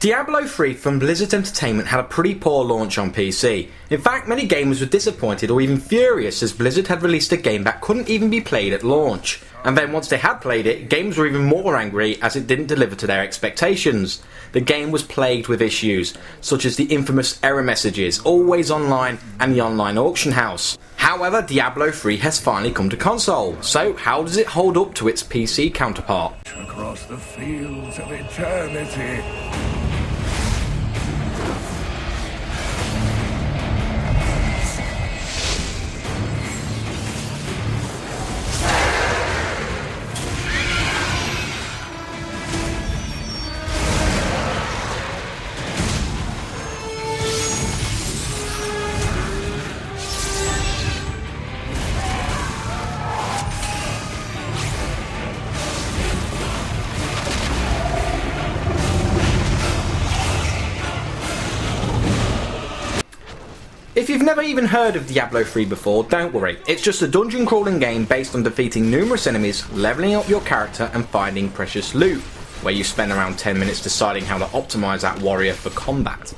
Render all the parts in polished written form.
Diablo 3 from Blizzard Entertainment had a pretty poor launch on PC. In fact, many gamers were disappointed or even furious as Blizzard had released a game that couldn't even be played at launch. And then once they had played it, gamers were even more angry as it didn't deliver to their expectations. The game was plagued with issues, such as the infamous error messages, always online, and the online auction house. However, Diablo 3 has finally come to console, so how does it hold up to its PC counterpart? Across the fields of eternity. If you've never even heard of Diablo 3 before, don't worry. It's just a dungeon crawling game based on defeating numerous enemies, leveling up your character and finding precious loot, where you spend around 10 minutes deciding how to optimise that warrior for combat.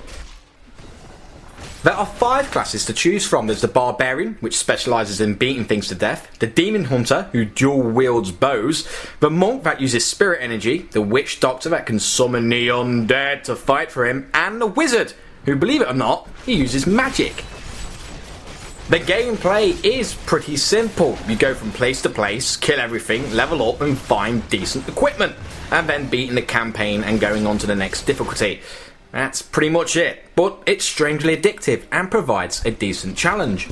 There are 5 classes to choose from. There's the Barbarian, which specialises in beating things to death, the Demon Hunter, who dual wields bows, the Monk that uses spirit energy, the Witch Doctor that can summon the undead to fight for him, and the Wizard, who, believe it or not, he uses magic. The gameplay is pretty simple. You go from place to place, kill everything, level up and find decent equipment, and then beating the campaign and going on to the next difficulty. That's pretty much it, but it's strangely addictive and provides a decent challenge.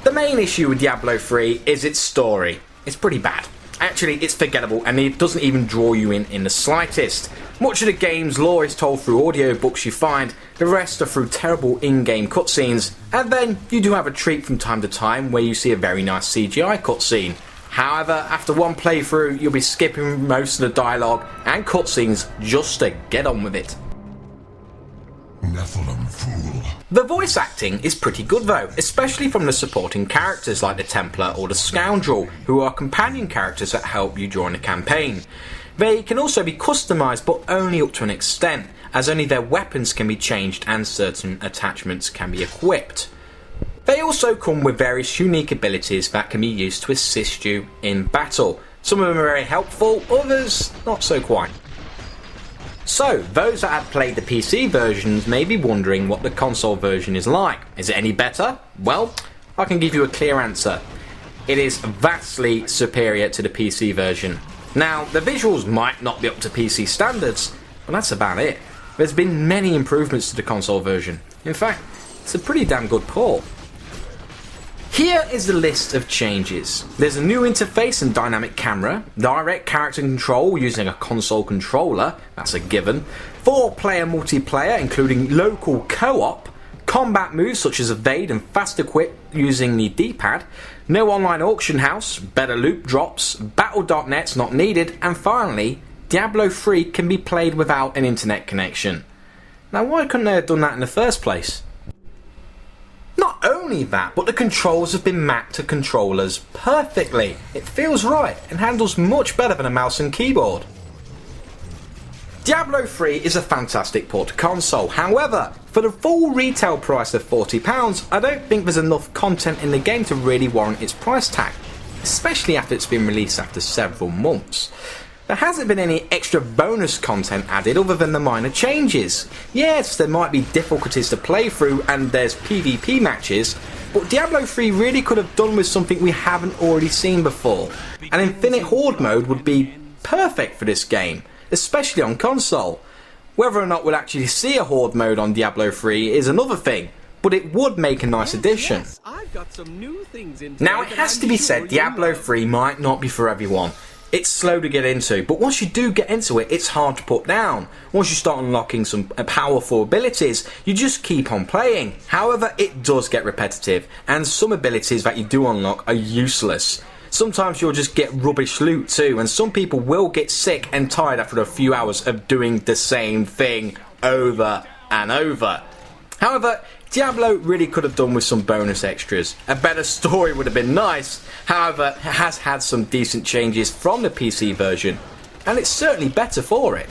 The main issue with Diablo 3 is its story. It's pretty bad. Actually, it's forgettable and it doesn't even draw you in the slightest. Much of the game's lore is told through audiobooks you find, the rest are through terrible in-game cutscenes, and then you do have a treat from time to time where you see a very nice CGI cutscene. However, after one playthrough, you'll be skipping most of the dialogue and cutscenes just to get on with it. Nephilim fool. The voice acting is pretty good though, especially from the supporting characters like the Templar or the Scoundrel, who are companion characters that help you during the campaign. They can also be customised, but only up to an extent, as only their weapons can be changed and certain attachments can be equipped. They also come with various unique abilities that can be used to assist you in battle. Some of them are very helpful, others not so quite. So, those that have played the PC versions may be wondering what the console version is like. Is it any better? Well, I can give you a clear answer. It is vastly superior to the PC version. Now, the visuals might not be up to PC standards, but that's about it. There's been many improvements to the console version. In fact, it's a pretty damn good port. Here is the list of changes. There's a new interface and dynamic camera, direct character control using a console controller, that's a given, 4-player multiplayer including local co-op, combat moves such as evade and fast equip using the D-pad, no online auction house, better loot drops, battle.net's not needed, and finally, Diablo 3 can be played without an internet connection. Now why couldn't they have done that in the first place? Not only that, but the controls have been mapped to controllers perfectly. It feels right and handles much better than a mouse and keyboard. Diablo 3 is a fantastic port to console, however, for the full retail price of £40, I don't think there's enough content in the game to really warrant its price tag, especially after it's been released after several months. There hasn't been any extra bonus content added other than the minor changes. Yes, there might be difficulties to play through and there's PvP matches, but Diablo 3 really could have done with something we haven't already seen before. An infinite horde mode would be perfect for this game, especially on console. Whether or not we'll actually see a horde mode on Diablo 3 is another thing, but it would make a nice addition. Now it has to be said, Diablo 3 might not be for everyone. It's slow to get into, but once you do get into it, it's hard to put down. Once you start unlocking some powerful abilities, you just keep on playing. However, it does get repetitive, and some abilities that you do unlock are useless. Sometimes you'll just get rubbish loot too, and some people will get sick and tired after a few hours of doing the same thing over and over. However, Diablo really could have done with some bonus extras. A better story would have been nice, however, it has had some decent changes from the PC version, and it's certainly better for it.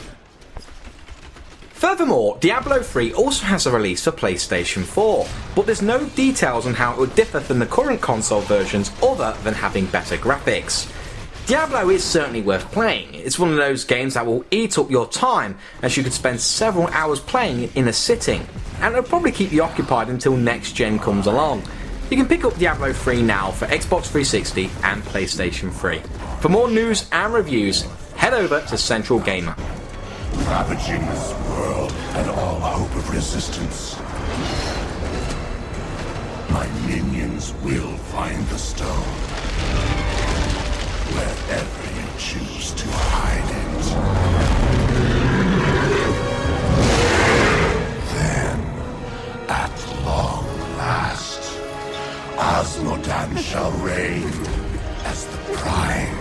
Furthermore, Diablo 3 also has a release for PlayStation 4, but there's no details on how it would differ from the current console versions other than having better graphics. Diablo is certainly worth playing. It's one of those games that will eat up your time, as you could spend several hours playing it in a sitting, and it'll probably keep you occupied until next gen comes along. You can pick up Diablo 3 now for Xbox 360 and PlayStation 3. For more news and reviews, head over to Central Gamer. Ravaging this world and all hope of resistance. My minions will find the stone. Wherever you choose to hide it. Then, at long last, Osmodan shall reign as the prime